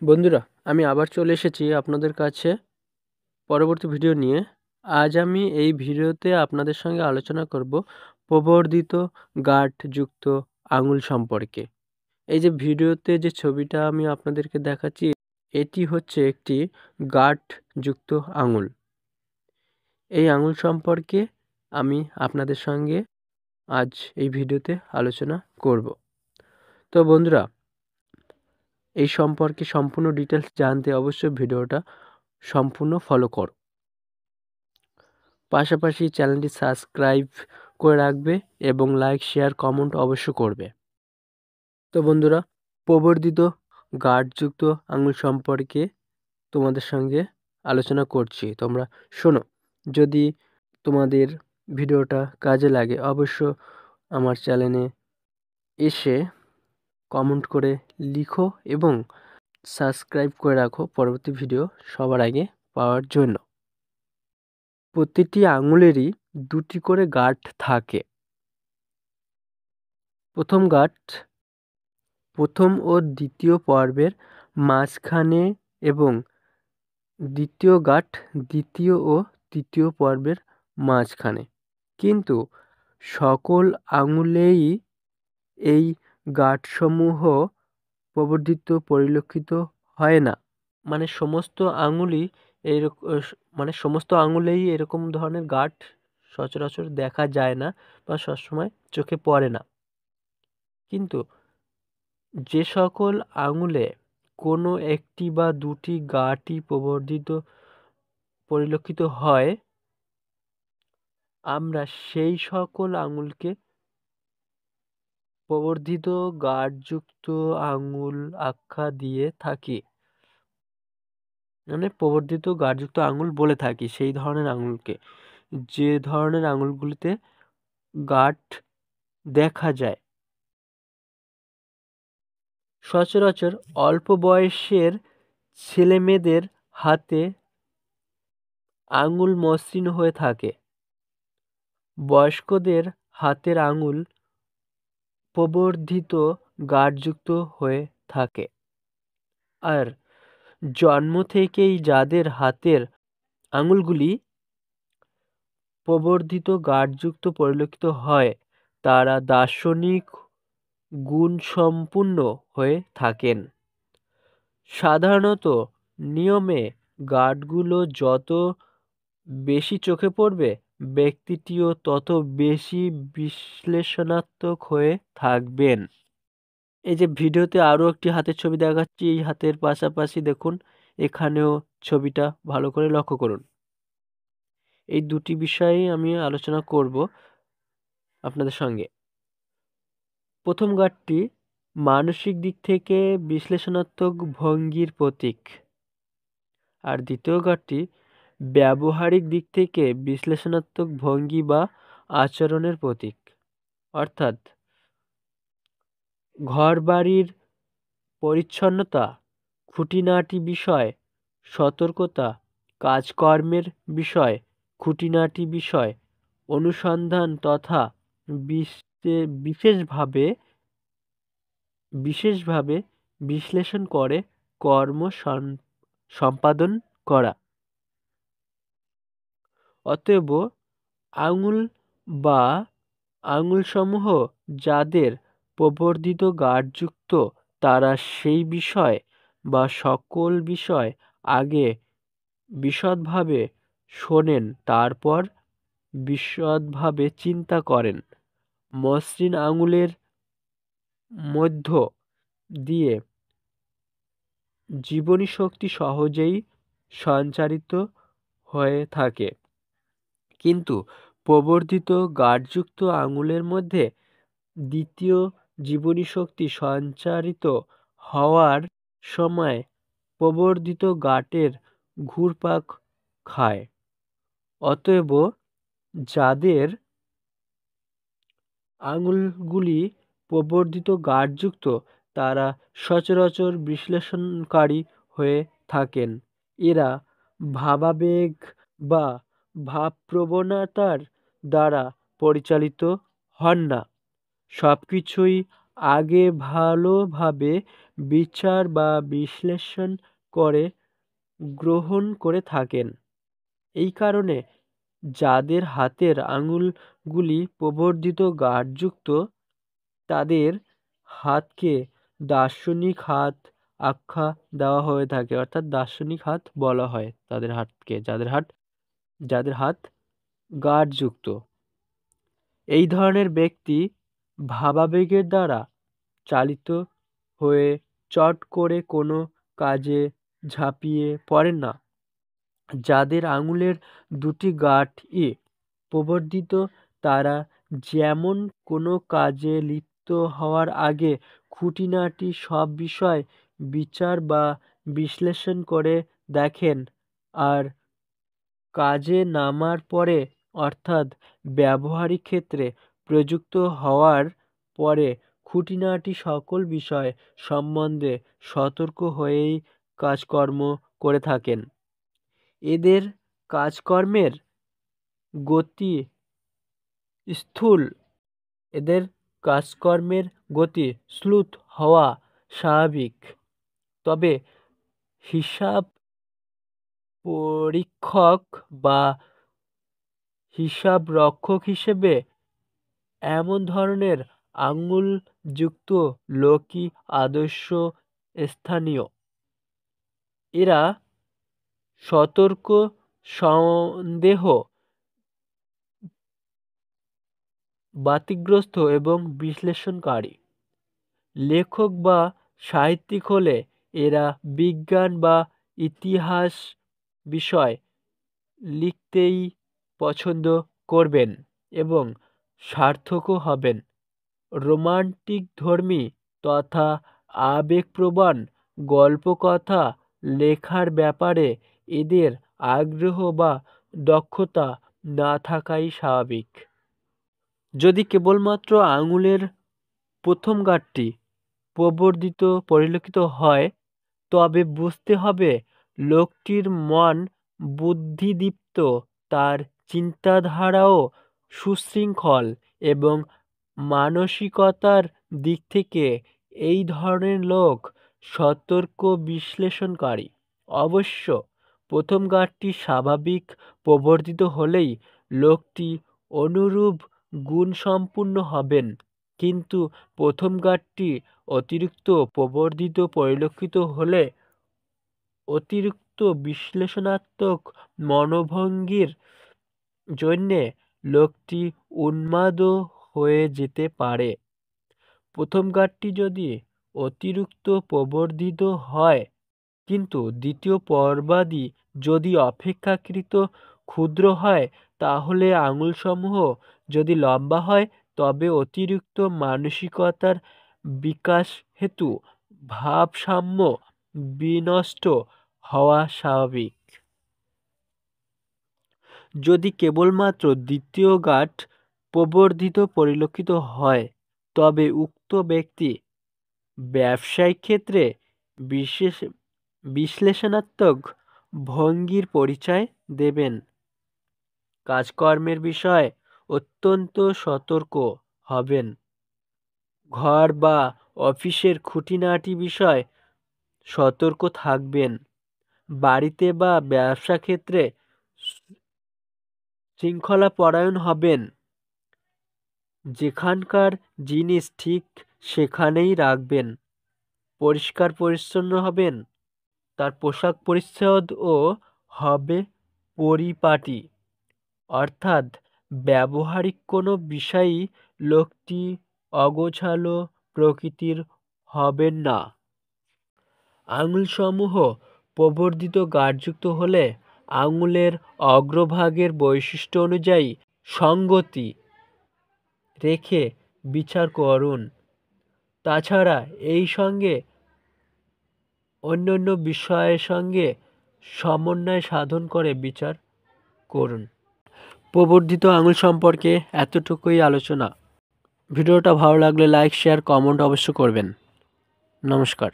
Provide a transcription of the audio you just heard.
বন্ধুরা, আমি আবার চলে এসেছি আপনাদের কাছে পরবর্তী ভিডিও নিয়ে। আজ আমি এই ভিডিওতে আপনাদের সঙ্গে আলোচনা করব প্রবর্ধিত গাঁটযুক্ত আঙুল সম্পর্কে। এই যে ভিডিওতে যে ছবিটা আমি আপনাদেরকে দেখাচ্ছি, এটি হচ্ছে একটি গাঁটযুক্ত আঙুল। এই আঙুল সম্পর্কে আমি আপনাদের সঙ্গে আজ এই ভিডিওতে আলোচনা করব। তো বন্ধুরা, এই সম্পর্কে সম্পূর্ণ ডিটেলস জানতে অবশ্যই ভিডিওটা সম্পূর্ণ ফলো করো। পাশাপাশি চ্যানেলটি সাবস্ক্রাইব করে রাখবে এবং লাইক, শেয়ার, কমেন্ট অবশ্য করবে। তো বন্ধুরা, প্রবর্ধিত গাঁটযুক্ত আঙুল সম্পর্কে তোমাদের সঙ্গে আলোচনা করছি, তোমরা শোনো। যদি তোমাদের ভিডিওটা কাজে লাগে অবশ্য আমার চ্যানেলে এসে কমেন্ট করে লিখো এবং সাবস্ক্রাইব করে রাখো পরবর্তী ভিডিও সবার আগে পাওয়ার জন্য। প্রতিটি আঙুলেরই দুটি করে গাঁট থাকে। প্রথম ও দ্বিতীয় পর্বের মাঝখানে এবং দ্বিতীয় গাঁট দ্বিতীয় ও তৃতীয় পর্বের মাঝখানে। কিন্তু সকল আঙুলেই এই গাঁটসমূহ প্রবর্ধিত পরিলক্ষিত হয় না। মানে সমস্ত আঙুলেই এরকম ধরনের গাঁট সচরাচর দেখা যায় না বা সবসময় চোখে পড়ে না। কিন্তু যে সকল আঙুলে কোনো একটি বা দুটি গাঁটই পরিলক্ষিত হয়, আমরা সেই সকল আঙুলকে প্রবর্ধিত গাঁটযুক্ত আঙুল আখ্যা দিয়ে থাকি। মানে প্রবর্ধিত গাঁটযুক্ত আঙুল বলে থাকি সেই ধরনের আঙুলকে, যে ধরনের আঙুলগুলিতে গাঁট দেখা যায়। সচরাচর অল্প বয়সের ছেলেমেয়েদের হাতে আঙুল মসৃণ হয়ে থাকে। বয়স্কদের হাতের আঙুল প্রবর্ধিত গাঁটযুক্ত হয়ে থাকে। আর জন্ম থেকেই যাদের হাতের আঙুলগুলি প্রবর্ধিত গাঁটযুক্ত পরিলক্ষিত হয়, তারা দার্শনিক গুণসম্পন্ন হয়ে থাকেন। সাধারণত নিয়মে গাঁটগুলো যত বেশি চোখে পড়বে, ব্যক্তিটিও তত বেশি বিশ্লেষণাত্মক হয়ে থাকবেন। এই যে ভিডিওতে আরও একটি হাতের ছবি দেখাচ্ছি, এই হাতের পাশাপাশি দেখুন এখানেও ছবিটা ভালো করে লক্ষ্য করুন। এই দুটি বিষয়ে আমি আলোচনা করব আপনাদের সঙ্গে। প্রথম গাঁটটি মানসিক দিক থেকে বিশ্লেষণাত্মক ভঙ্গির প্রতীক, আর দ্বিতীয় গাঁটটি ব্যবহারিক দিক থেকে বিশ্লেষণাত্মক ভঙ্গি বা আচরণের প্রতীক। অর্থাৎ ঘরবাড়ির পরিচ্ছন্নতা, খুঁটিনাটি বিষয়, সতর্কতা, কাজকর্মের বিষয়, খুঁটিনাটি বিষয় অনুসন্ধান তথা বিশেষভাবে বিশ্লেষণ করে কর্ম সম্পাদন করা। অতএব আঙুল বা আঙুলসমূহ যাদের প্রবর্ধিত গাঁটযুক্ত, তারা সেই বিষয় বা সকল বিষয় আগে বিশদভাবে শোনেন, তারপর বিশদভাবে চিন্তা করেন। মসৃণ আঙুলের মধ্য দিয়ে জীবনী শক্তি সহজেই সঞ্চারিত হয়ে থাকে, কিন্তু প্রবর্ধিত গাঁটযুক্ত আঙুলের মধ্যে দ্বিতীয় জীবনী শক্তি সঞ্চারিত হওয়ার সময় প্রবর্ধিত গাঁটের ঘুরপাক খায়। অতএব যাদের আঙুলগুলি প্রবর্ধিত গাঁটযুক্ত, তারা সচরাচর বিশ্লেষণকারী হয়ে থাকেন। এরা ভাবাবেগ বা ভাবপ্রবণতার দ্বারা পরিচালিত হন না, সবকিছুই আগে ভালোভাবে বিচার বা বিশ্লেষণ করে গ্রহণ করে থাকেন। এই কারণে যাদের হাতের আঙুলগুলি প্রবর্ধিত গাঁটযুক্ত তাদের হাতকে দার্শনিক হাত আখ্যা দেওয়া হয়ে থাকে, অর্থাৎ দার্শনিক হাত বলা হয় তাদের হাতকে, যাদের হাত গাঁটযুক্ত। এই ধরনের ব্যক্তি ভাবাবেগের দ্বারা চালিত হয়ে চট করে কোনো কাজে ঝাঁপিয়ে পড়েন না। যাদের আঙুলের দুটি গাঁটই প্রবর্ধিত তারা যেমন কোনো কাজে লিপ্ত হওয়ার আগে খুঁটিনাটি সব বিষয় বিচার বা বিশ্লেষণ করে দেখেন, আর কাজে নামার পরে অর্থাৎ ব্যবহারিক ক্ষেত্রে প্রযুক্ত হওয়ার পরে খুঁটিনাটি সকল বিষয় সম্বন্ধে সতর্ক হয়েই কাজকর্ম করে থাকেন। এদের কাজকর্মের গতি স্থূল এদের কাজকর্মের গতি শ্লুত হওয়া স্বাভাবিক, তবে হিসাব পরীক্ষক বা হিসাবরক্ষক হিসেবে এমন ধরনের আঙুলযুক্ত লোকই আদর্শ স্থানীয়। এরা সতর্ক, সন্দেহ বাতিগ্রস্ত এবং বিশ্লেষণকারী। লেখক বা সাহিত্যিক হলে এরা বিজ্ঞান বা ইতিহাস বিষয় লিখতেই পছন্দ করবেন এবং সার্থকও হবেন। রোমান্টিক ধর্মী তথা আবেগপ্রবণ গল্পকথা লেখার ব্যাপারে এদের আগ্রহ বা দক্ষতা না থাকাই স্বাভাবিক। যদি কেবলমাত্র আঙুলের প্রথম গাঁটটি প্রবর্ধিত পরিলক্ষিত হয় তবে বুঝতে হবে লোকটির মন বুদ্ধিদীপ্ত, তার চিন্তাধারাও সুশৃঙ্খল এবং মানসিকতার দিক থেকে এই ধরনের লোক সতর্ক বিশ্লেষণকারী। অবশ্য প্রথম গাঁটটি স্বাভাবিক প্রবর্ধিত হলেই লোকটি অনুরূপ গুণসম্পন্ন হবেন, কিন্তু প্রথম গাঁটটি অতিরিক্ত প্রবর্ধিত পরিলক্ষিত হলে অতিরিক্ত বিশ্লেষণাত্মক মনোভঙ্গির জন্যে লোকটি উন্মাদও হয়ে যেতে পারে। প্রথম গাঁটটি যদি অতিরিক্ত প্রবর্ধিত হয় কিন্তু দ্বিতীয় পর্বাদি যদি অপেক্ষাকৃত ক্ষুদ্র হয়, তাহলে আঙুলসমূহ যদি লম্বা হয় তবে অতিরিক্ত মানসিকতার বিকাশ হেতু ভারসাম্য বিনষ্ট হওয়া স্বাভাবিক। যদি কেবলমাত্র দ্বিতীয় গাঁট প্রবর্ধিত পরিলক্ষিত হয় তবে উক্ত ব্যক্তি ব্যবসায়িক ক্ষেত্রে বিশ্লেষণাত্মক ভঙ্গির পরিচয় দেবেন। কাজকর্মের বিষয়ে অত্যন্ত সতর্ক হবেন। ঘর বা অফিসের খুঁটিনাটি বিষয় সতর্ক থাকবেন। বাড়িতে বা ব্যবসা ক্ষেত্রে শৃঙ্খলাপরায়ণ হবেন। যেখানকার জিনিস ঠিক সেখানেই রাখবেন। পরিষ্কার পরিচ্ছন্ন হবেন। তার পোশাক পরিচ্ছদও হবে পরিপাটি, অর্থাৎ ব্যবহারিক কোনো বিষয়েই লোকটি অগোছালো প্রকৃতির হবেন না। আঙুলসমূহ প্রবর্ধিত গাঁটযুক্ত হলে আঙুলের অগ্রভাগের বৈশিষ্ট্য অনুযায়ী সঙ্গতি রেখে বিচার করুন। তাছাড়া এই সঙ্গে অন্যান্য বিষয়ের সঙ্গে সমন্বয় সাধন করে বিচার করুন। প্রবর্ধিত আঙুল সম্পর্কে এতটুকুই আলোচনা। ভিডিওটা ভালো লাগলে লাইক, শেয়ার, কমেন্ট অবশ্য করবেন। নমস্কার।